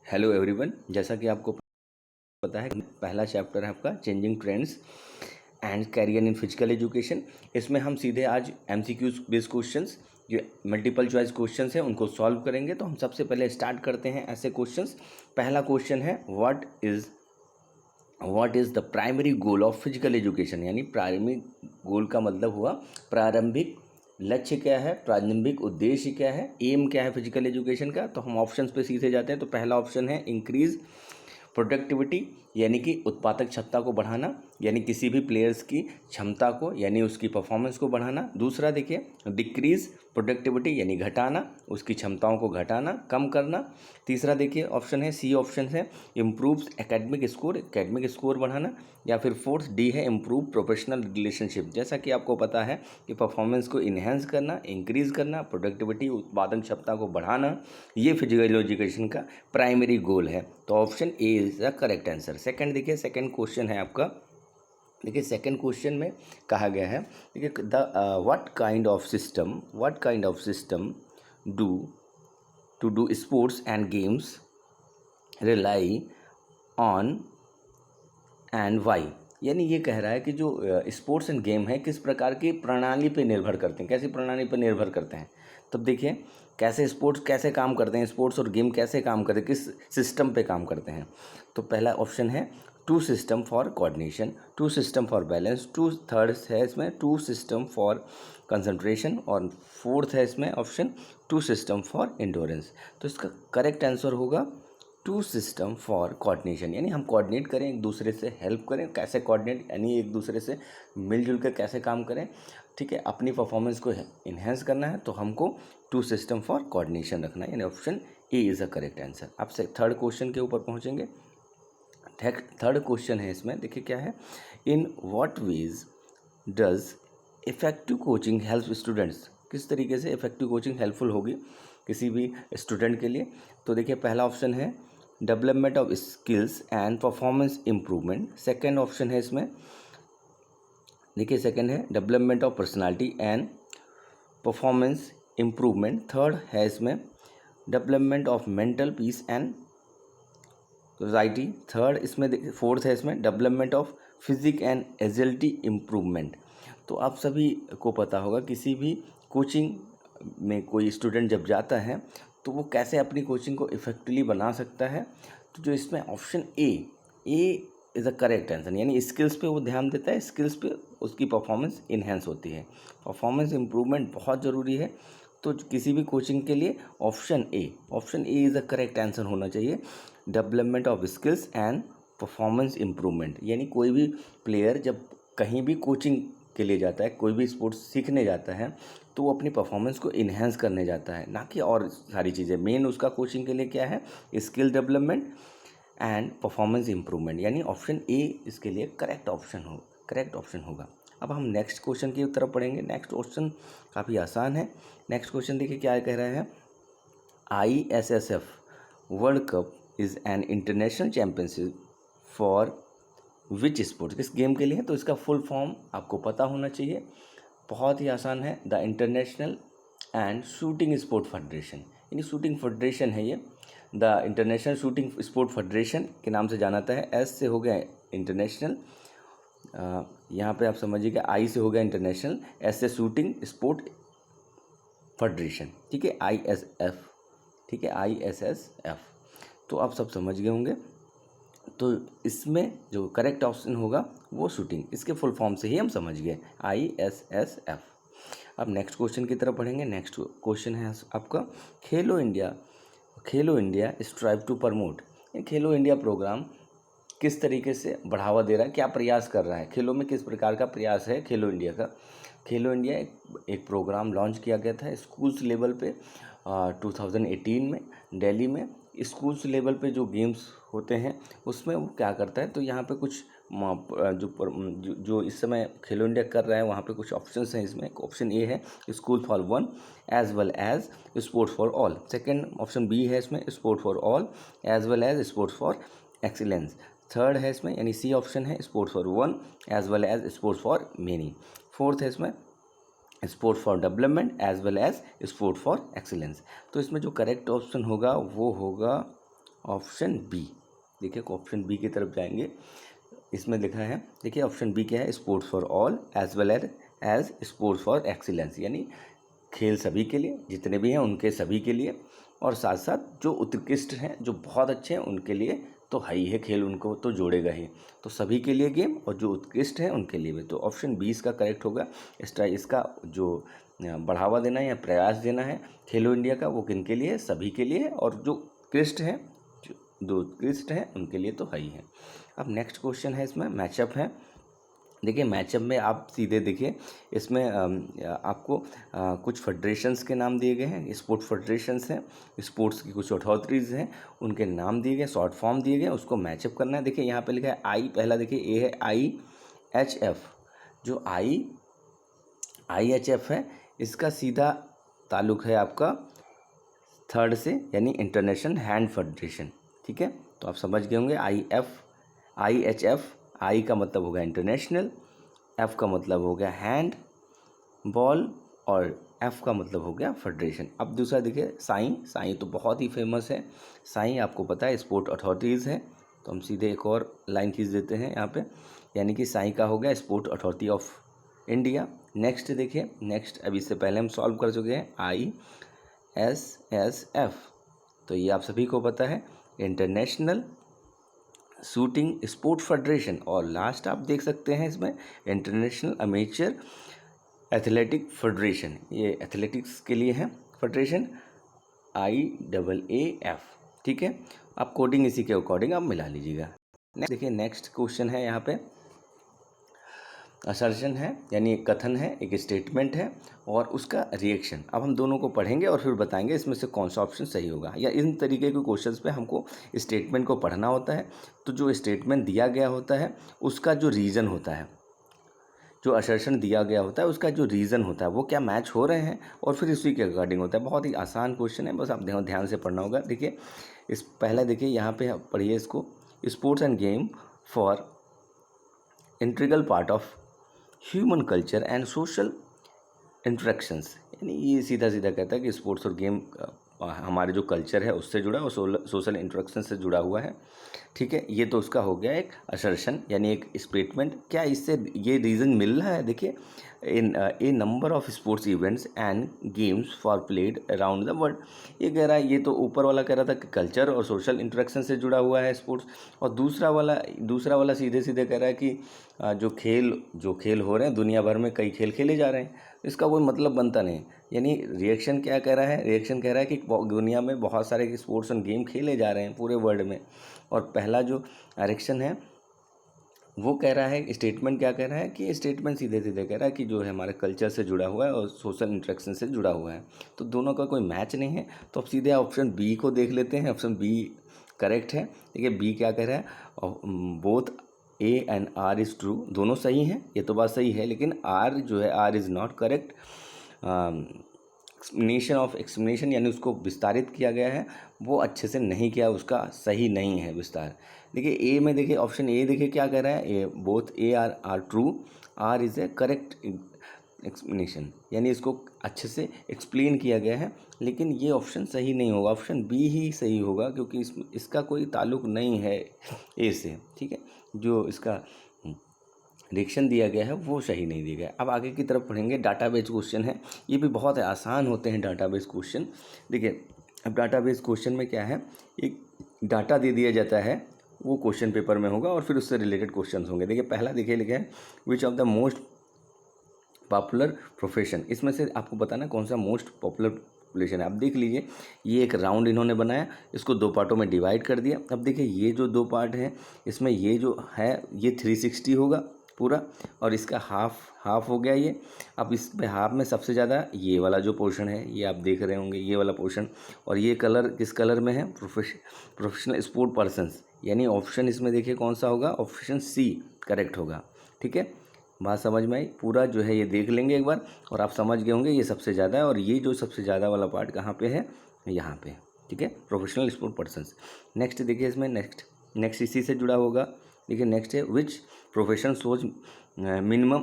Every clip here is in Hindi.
हेलो एवरीवन, जैसा कि आपको पता है पहला चैप्टर है आपका changing trends and career in physical education. इसमें हम सीधे आज एमसीक्यूज बेस्ड क्वेश्चंस जो मल्टीपल चॉइस क्वेश्चंस हैं उनको सॉल्व करेंगे। तो हम सबसे पहले स्टार्ट करते हैं ऐसे क्वेश्चंस। पहला क्वेश्चन है what is the primary goal of physical education, यानी प्राइमरी गोल का मतलब हुआ प्रारंभिक लक्ष्य क्या है, प्रारंभिक उद्देश्य क्या है, एम क्या है फिजिकल एजुकेशन का। तो हम ऑप्शंस पे सीधे जाते हैं। तो पहला ऑप्शन है इंक्रीज प्रोडक्टिविटी, यानी कि उत्पादक क्षमता को बढ़ाना, यानी किसी भी प्लेयर्स की क्षमता को यानी उसकी परफॉर्मेंस को बढ़ाना। दूसरा देखिए डिक्रीज प्रोडक्टिविटी, यानी घटाना, उसकी क्षमताओं को घटाना, कम करना। तीसरा देखिए ऑप्शन है सी ऑप्शन है इम्प्रूव एकेडमिक स्कोर बढ़ाना। या फिर फोर्थ डी है इम्प्रूव प्रोफेशनल रिलेशनशिप। जैसा कि आपको पता है कि परफॉर्मेंस को इन्हेंस करना, इंक्रीज करना, प्रोडक्टिविटी उत्पादन क्षमता को बढ़ाना, ये फिजिकल एजुकेशन का प्राइमरी गोल है। तो option A is the correct answer. Second देखिए, सेकंड क्वेश्चन है आपका। देखिए सेकंड क्वेश्चन में कहा गया है, देखिए the what kind of system do to do sports and games rely on and why. यानी ये कह रहा है कि जो स्पोर्ट्स एंड गेम है किस प्रकार की प्रणाली पे निर्भर करते हैं, कैसी प्रणाली पर निर्भर करते हैं। तब देखिए कैसे स्पोर्ट्स कैसे काम करते हैं, स्पोर्ट्स और गेम कैसे काम करते हैं, किस सिस्टम पे काम करते हैं। तो पहला ऑप्शन है two system for coordination, two system for balance, two third है इसमें टू सिस्टम फॉर कंसंट्रेशन, और फोर्थ है इसमें option two system for endurance. तो इसका करेक्ट आंसर होगा टू सिस्टम फॉर कोऑर्डिनेशन, यानी हम कोऑर्डिनेट करें, एक दूसरे से हेल्प करें। कैसे कोऑर्डिनेट, यानी एक दूसरे से मिलजुल कर कैसे काम करें, ठीक है। अपनी परफॉर्मेंस को इन्हेंस करना है तो हमको टू सिस्टम फॉर कोऑर्डिनेशन रखना है, यानी option A is a correct answer. अब से थर्ड क्वेश्चन के ऊपर पहुंचेंगे। थर्ड क्वेश्चन है इसमें, देखिए क्या है, in what ways does effective coaching help students. किस तरीके से इफ़ेक्टिव कोचिंग हेल्पफुल होगी किसी भी स्टूडेंट के लिए। तो देखिए पहला ऑप्शन है development of skills and performance improvement. Second option है इसमें, देखिए सेकेंड है development of personality and performance improvement. Third है इसमें development of mental peace and society. Third इसमें फोर्थ है इसमें development of physique and agility improvement. तो आप सभी को पता होगा किसी भी कोचिंग में कोई स्टूडेंट जब जाता है तो वो कैसे अपनी कोचिंग को इफेक्टिवली बना सकता है। तो जो इसमें option A is a correct answer, यानी स्किल्स पे वो ध्यान देता है, स्किल्स पे उसकी परफॉर्मेंस इन्हेंस होती है, परफॉर्मेंस इम्प्रूवमेंट बहुत ज़रूरी है। तो किसी भी कोचिंग के लिए option A is a correct answer होना चाहिए, development of skills and performance improvement. यानी कोई भी प्लेयर जब कहीं भी कोचिंग के लिए जाता है, कोई भी स्पोर्ट्स सीखने जाता है, तो वो अपनी परफॉर्मेंस को इन्हेंस करने जाता है, ना कि और सारी चीज़ें। मेन उसका कोचिंग के लिए क्या है, skill development and performance improvement, यानी ऑप्शन ए इसके लिए करेक्ट ऑप्शन होगा। अब हम नेक्स्ट क्वेश्चन की तरफ पढ़ेंगे। नेक्स्ट क्वेश्चन काफ़ी आसान है। नेक्स्ट क्वेश्चन देखिए क्या कह रहा है, ISSF world cup is an international championship for which sports, किस गेम के लिए है। तो इसका फुल फॉर्म आपको पता होना चाहिए, बहुत ही आसान है, the international and shooting sport federation, यानी शूटिंग फेडरेशन है ये। The international shooting sport federation के नाम से जाना जाता है। एस से हो गया इंटरनेशनल, यहाँ पे आप समझिएगा, आई से हो गया इंटरनेशनल, एस से शूटिंग स्पोर्ट फेडरेशन, ठीक है, ISF, ठीक है, ISSF। तो आप सब समझ गए होंगे। तो इसमें जो करेक्ट ऑप्शन होगा वो शूटिंग, इसके फुल फॉर्म से ही हम समझ गए, ISSF। अब नेक्स्ट क्वेश्चन की तरफ पढ़ेंगे। नेक्स्ट क्वेश्चन है आपका खेलो India strive to promote. Khelo India programme किस तरीके से बढ़ावा दे रहा है, क्या प्रयास कर रहा है, खेलों में किस प्रकार का प्रयास है खेलो इंडिया का। खेलो इंडिया एक प्रोग्राम लॉन्च किया गया था स्कूल्स लेवल पे 2018 में दिल्ली में। स्कूल्स लेवल पे जो गेम्स होते हैं उसमें वो क्या करता है, तो यहाँ पे कुछ जो इस समय खेलो इंडिया कर रहा है वहाँ पे कुछ ऑप्शंस हैं। इसमें ऑप्शन ए है school for one as well as sports for all. Second option B है इसमें sport for all as well as sports for excellence. Third है इसमें, यानी सी ऑप्शन है sports for one as well as sports for many. Fourth है इसमें sport for development as well as sport for excellence. तो इसमें जो करेक्ट ऑप्शन होगा वो होगा ऑप्शन बी। देखिए ऑप्शन बी की तरफ जाएंगे, इसमें लिखा है, देखिए ऑप्शन बी क्या है, sports for all as well as sports for excellence, यानी खेल सभी के लिए, जितने भी हैं उनके सभी के लिए, और साथ साथ जो उत्कृष्ट हैं, जो बहुत अच्छे हैं उनके लिए तो है ही है, खेल उनको तो जोड़ेगा ही। तो सभी के लिए गेम और जो उत्कृष्ट हैं उनके लिए भी। तो ऑप्शन 20 का करेक्ट होगा। इसका जो बढ़ावा देना है या प्रयास देना है खेलो इंडिया का, वो किन के लिए, सभी के लिए, और जो उत्कृष्ट हैं, जो उत्कृष्ट हैं उनके लिए तो है ही है। अब नेक्स्ट क्वेश्चन है, इसमें मैचअप है। देखिए मैचअप में आप सीधे देखिए, इसमें आपको कुछ फेडरेशंस के नाम दिए गए हैं, स्पोर्ट फेडरेशंस हैं, स्पोर्ट्स की कुछ अथॉरिटीज़ हैं, उनके नाम दिए गए, शॉर्ट फॉर्म दिए गए, उसको मैचअप करना है। देखिए यहाँ पे लिखा है आई, पहला देखिए ए है IHF। जो IHF है, इसका सीधा ताल्लुक है आपका थर्ड से, यानी इंटरनेशनल हैंड फेडरेशन। ठीक है, तो आप समझ गए होंगे IHF। आई का मतलब हो गया इंटरनेशनल, एफ का मतलब हो गया हैंड बॉल, और एफ का मतलब हो गया फेडरेशन। अब दूसरा देखिए साई तो बहुत ही फेमस है। साई आपको पता है स्पोर्ट अथॉरिटीज़ है, तो हम सीधे एक और लाइन खींच देते हैं यहाँ पे, यानी कि साई का हो गया sport authority of India. Next देखिए, नेक्स्ट अब इससे पहले हम सॉल्व कर चुके हैं, ISSF, तो ये आप सभी को पता है, इंटरनेशनल शूटिंग स्पोर्ट फेडरेशन। और लास्ट आप देख सकते हैं इसमें इंटरनेशनल अमेचर एथलेटिक फेडरेशन, ये एथलेटिक्स के लिए है फेडरेशन, IAAF। ठीक है, आप कोडिंग इसी के अकॉर्डिंग आप मिला लीजिएगा। देखिए नेक्स्ट क्वेश्चन है, यहाँ पे असर्शन है, यानी एक कथन है, एक स्टेटमेंट है और उसका रिएक्शन। अब हम दोनों को पढ़ेंगे और फिर बताएंगे इसमें से कौन सा ऑप्शन सही होगा। या इन तरीके के क्वेश्चंस पे हमको स्टेटमेंट को पढ़ना होता है, तो जो स्टेटमेंट दिया गया होता है उसका जो रीज़न होता है, जो असर्शन दिया गया होता है उसका जो रीज़न होता है, वो क्या मैच हो रहे हैं, और फिर इसी के अकॉर्डिंग होता है। बहुत ही आसान क्वेश्चन है, बस आप ध्यान से पढ़ना होगा। देखिए इस पहले देखिए यहाँ पे पढ़िए इसको, sports end game for integral part of human culture and social interactions, यानी ये सीधा सीधा कहता है कि स्पोर्ट्स और गेम हमारे जो कल्चर है उससे जुड़ा है और सोशल इंटरेक्शन से जुड़ा हुआ है। ठीक है, ये तो उसका हो गया एक असर्शन, यानी एक स्टेटमेंट। क्या इससे ये रीज़न मिल रहा है? देखिए in a number of sports events and games for played around the world, ये कह रहा है, ये तो ऊपर वाला कह रहा था कि कल्चर और सोशल इंटरेक्शन से जुड़ा हुआ है स्पोर्ट्स, और दूसरा वाला सीधे सीधे कह रहा है कि जो खेल हो रहे हैं दुनिया भर में, कई खेल खेले जा रहे हैं, इसका कोई मतलब बनता नहीं। यानी रिएक्शन क्या कह रहा है, रिएक्शन कह रहा है कि दुनिया में बहुत सारे स्पोर्ट्स एंड गेम खेले जा रहे हैं पूरे वर्ल्ड में, और पहला जो रिएक्शन है वो कह रहा है, स्टेटमेंट क्या कह रहा है कि स्टेटमेंट सीधे सीधे कह रहा है कि जो है हमारे कल्चर से जुड़ा हुआ है और सोशल इंटरेक्शन से जुड़ा हुआ है, तो दोनों का कोई मैच नहीं है। तो अब सीधे ऑप्शन बी को देख लेते हैं, ऑप्शन बी करेक्ट है। देखिए बी क्या कह रहा है, both A and R is true, दोनों सही हैं, ये तो बात सही है, लेकिन R जो है, R is not correct. Explanation यानी उसको विस्तारित किया गया है, वो अच्छे से नहीं किया, उसका सही नहीं है विस्तार। देखिए ए में, देखिए ऑप्शन ए देखिए क्या कह रहा है, both A R true, R is a correct explanation, यानी इसको अच्छे से एक्सप्लेन किया गया है, लेकिन ये ऑप्शन सही नहीं होगा, ऑप्शन बी ही सही होगा, क्योंकि इसका कोई ताल्लुक नहीं है ए से। ठीक है, जो इसका रिएक्शन दिया गया है वो सही नहीं दिया गया। अब आगे की तरफ पढ़ेंगे, डाटाबेस क्वेश्चन है, ये भी बहुत आसान होते हैं डाटाबेस क्वेश्चन। देखिए अब डाटाबेस क्वेश्चन में क्या है, एक डाटा दे दिया जाता है, वो क्वेश्चन पेपर में होगा और फिर उससे रिलेटेड क्वेश्चन होंगे। देखिए पहला देखिए लिखा है, which of the most popular profession, इसमें से आपको बताना कौन सा मोस्ट पॉपुलर प्रोफेशन है। अब देख लीजिए, ये एक राउंड इन्होंने बनाया, इसको दो पार्टों में डिवाइड कर दिया। अब देखिए ये जो दो पार्ट हैं, इसमें ये जो है ये 360 होगा पूरा, और इसका हाफ हो गया ये। अब इस पे हाफ में सबसे ज़्यादा ये वाला जो पोर्शन है, ये आप देख रहे होंगे, ये वाला पोर्शन, और ये कलर किस कलर में है, प्रोफेशनल स्पोर्ट पर्सन्स, यानी ऑप्शन इसमें देखिए कौन सा होगा, ऑप्शन सी करेक्ट होगा। ठीक है, बात समझ में आई, पूरा जो है ये देख लेंगे एक बार, और आप समझ गए होंगे ये सबसे ज़्यादा है, और ये जो सबसे ज़्यादा वाला पार्ट कहाँ पे है, यहाँ पे। ठीक है, प्रोफेशनल स्पोर्ट पर्सन्स। नेक्स्ट देखिए इसमें, नेक्स्ट इसी से जुड़ा होगा। देखिए नेक्स्ट है, which profession shows minimum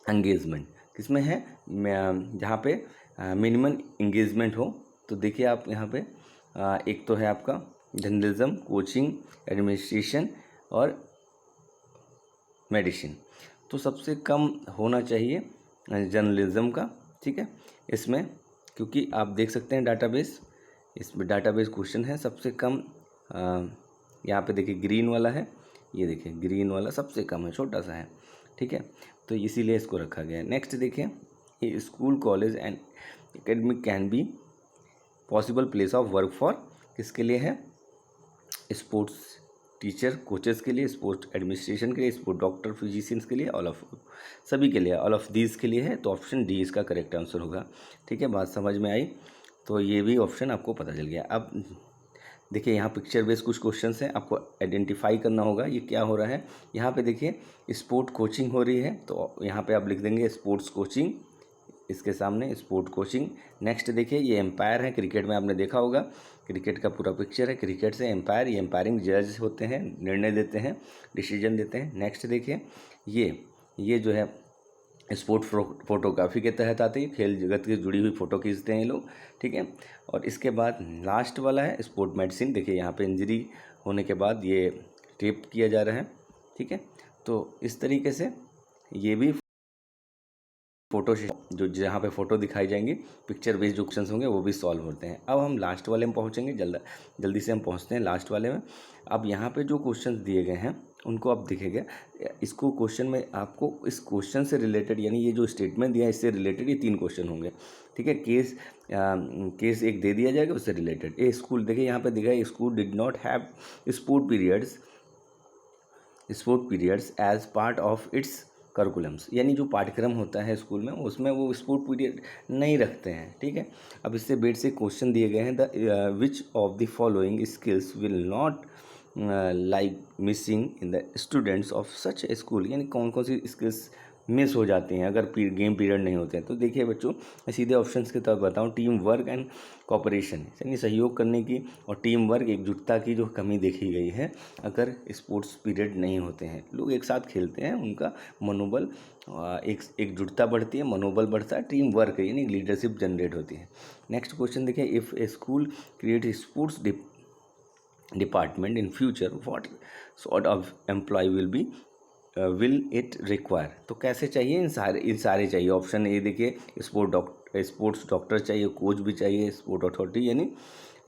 engagement, किसमें है, जहाँ पे मिनिमम एंगेजमेंट हो। तो देखिए आप यहाँ पे एक तो है आपका जर्नलिज्म, कोचिंग, एडमिनिस्ट्रेशन और मेडिसिन। तो सबसे कम होना चाहिए जर्नलिज्म का, ठीक है। इसमें क्योंकि आप देख सकते हैं डाटाबेस, इसमें डाटाबेस क्वेश्चन है सबसे कम। यहाँ पे देखिए ग्रीन वाला है, ये देखिए ग्रीन वाला सबसे कम है, छोटा सा है, ठीक है। तो इसीलिए इसको रखा गया है। नेक्स्ट देखिए, ये school, college and academic can be possible place of work for, किसके लिए है? स्पोर्ट्स टीचर, कोचेस के लिए, स्पोर्ट्स एडमिनिस्ट्रेशन के लिए, स्पोर्ट डॉक्टर, फिजिशियंस के लिए, ऑल ऑफ, सभी के लिए, ऑल ऑफ दीज के लिए है। तो ऑप्शन डी इसका करेक्ट आंसर होगा, ठीक है। बात समझ में आई? तो ये भी ऑप्शन आपको पता चल गया। अब देखिए यहाँ पिक्चर बेस्ड कुछ क्वेश्चंस हैं, आपको आइडेंटिफाई करना होगा ये क्या हो रहा है। यहाँ पे देखिए स्पोर्ट कोचिंग हो रही है, तो यहाँ पे आप लिख देंगे स्पोर्ट्स कोचिंग, इसके सामने स्पोर्ट कोचिंग। नेक्स्ट देखिए ये एम्पायर है, क्रिकेट में आपने देखा होगा, क्रिकेट का पूरा पिक्चर है, क्रिकेट से एम्पायर, ये एम्पायरिंग जज होते हैं, निर्णय देते हैं, डिसीजन देते हैं। नेक्स्ट देखिए ये जो है स्पोर्ट फोटोग्राफी के तहत आती है, खेल जगत की जुड़ी हुई फ़ोटो खींचते हैं ये लोग, ठीक है। और इसके बाद लास्ट वाला है स्पोर्ट मेडिसिन। देखिए यहाँ पे इंजरी होने के बाद ये टेप किया जा रहा है, ठीक है। तो इस तरीके से ये भी फोटो जो जहाँ पे फ़ोटो दिखाई जाएंगी, पिक्चर बेस्ड जो क्वेश्चंस होंगे वो भी सॉल्व होते हैं। अब हम लास्ट वाले में पहुँचेंगे, जल्दी से हम पहुँचते हैं लास्ट वाले में। अब यहाँ पे जो क्वेश्चंस दिए गए हैं उनको आप दिखेगा, इसको क्वेश्चन में आपको इस क्वेश्चन से रिलेटेड, यानी ये जो स्टेटमेंट दिया है इससे रिलेटेड ये 3 क्वेश्चन होंगे, ठीक है। केस एक दे दिया जाएगा उससे रिलेटेड। ए स्कूल, देखिए यहाँ पे दिखा है school did not have sport periods as part of its curriculums, यानी जो पाठ्यक्रम होता है स्कूल में उसमें वो स्पोर्ट पीरियड नहीं रखते हैं, ठीक है। अब इससे बेसिक क्वेश्चन दिए गए हैं, the which of the following skills will not like missing in the students of such A school, यानी कौन कौन सी स्किल्स मिस हो जाती हैं अगर गेम पीरियड नहीं होते हैं। तो देखिए बच्चों, मैं सीधे ऑप्शंस के तौर बताऊँ, टीम वर्क एंड कोऑपरेशन, यानी सहयोग करने की और टीम वर्क, एकजुटता की जो कमी देखी गई है अगर स्पोर्ट्स पीरियड नहीं होते हैं। लोग एक साथ खेलते हैं, उनका मनोबल, एकजुटता बढ़ती है, मनोबल बढ़ता है, टीम वर्क यानी लीडरशिप जनरेट होती है। नेक्स्ट क्वेश्चन देखिए, if a school create sports department in future what sort of employ will it require. तो कैसे चाहिए? इन सारे चाहिए। ऑप्शन ए देखिए, स्पोर्ट्स डॉक्टर चाहिए, कोच भी चाहिए, स्पोर्ट अथॉरिटी, यानी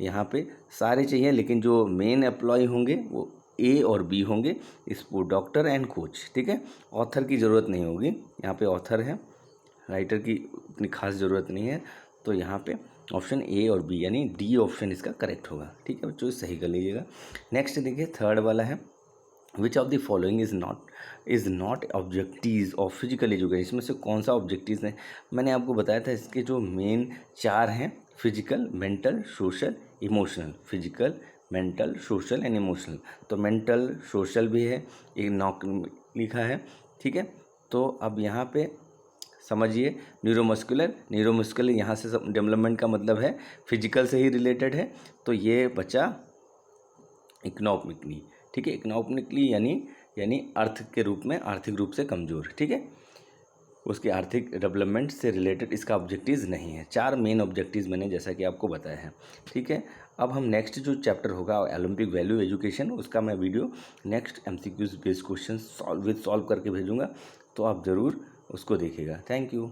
यहाँ पे सारे चाहिए, लेकिन जो मेन एम्प्लॉय होंगे वो ए और बी होंगे, स्पोर्ट डॉक्टर एंड कोच, ठीक है। ऑथर की ज़रूरत नहीं होगी, यहाँ पे ऑथर है, राइटर की उतनी खास ज़रूरत नहीं है। तो यहाँ पे ऑप्शन ए और बी यानी डी ऑप्शन इसका करेक्ट होगा, ठीक है बच्चों, सही कर लीजिएगा। नेक्स्ट देखिए थर्ड वाला है, which of the following is not objectives of physical education. इसमें से कौन सा ऑब्जेक्टिव्स है? मैंने आपको बताया था इसके जो मेन 4 हैं, physical, mental, social, emotional. Physical, mental, social and emotional. तो मेंटल, सोशल भी है, एक नॉक लिखा है, ठीक है। तो अब यहाँ पे समझिए, न्यूरोमस्कुलर यहाँ से डेवलपमेंट का मतलब है फिजिकल से ही रिलेटेड है, तो ये बचा इकोनॉमिकली, ठीक है। इकोनॉमिकली यानी आर्थिक रूप से कमज़ोर, ठीक है, उसके आर्थिक डेवलपमेंट से रिलेटेड इसका ऑब्जेक्टिव्स नहीं है। 4 मेन ऑब्जेक्टिव्स मैंने जैसा कि आपको बताया है, ठीक है। अब हम नेक्स्ट जो चैप्टर होगा ओलंपिक वैल्यू एजुकेशन, उसका मैं video next MCQs based question solve करके भेजूँगा, तो आप ज़रूर उसको देखिएगा। Thank you.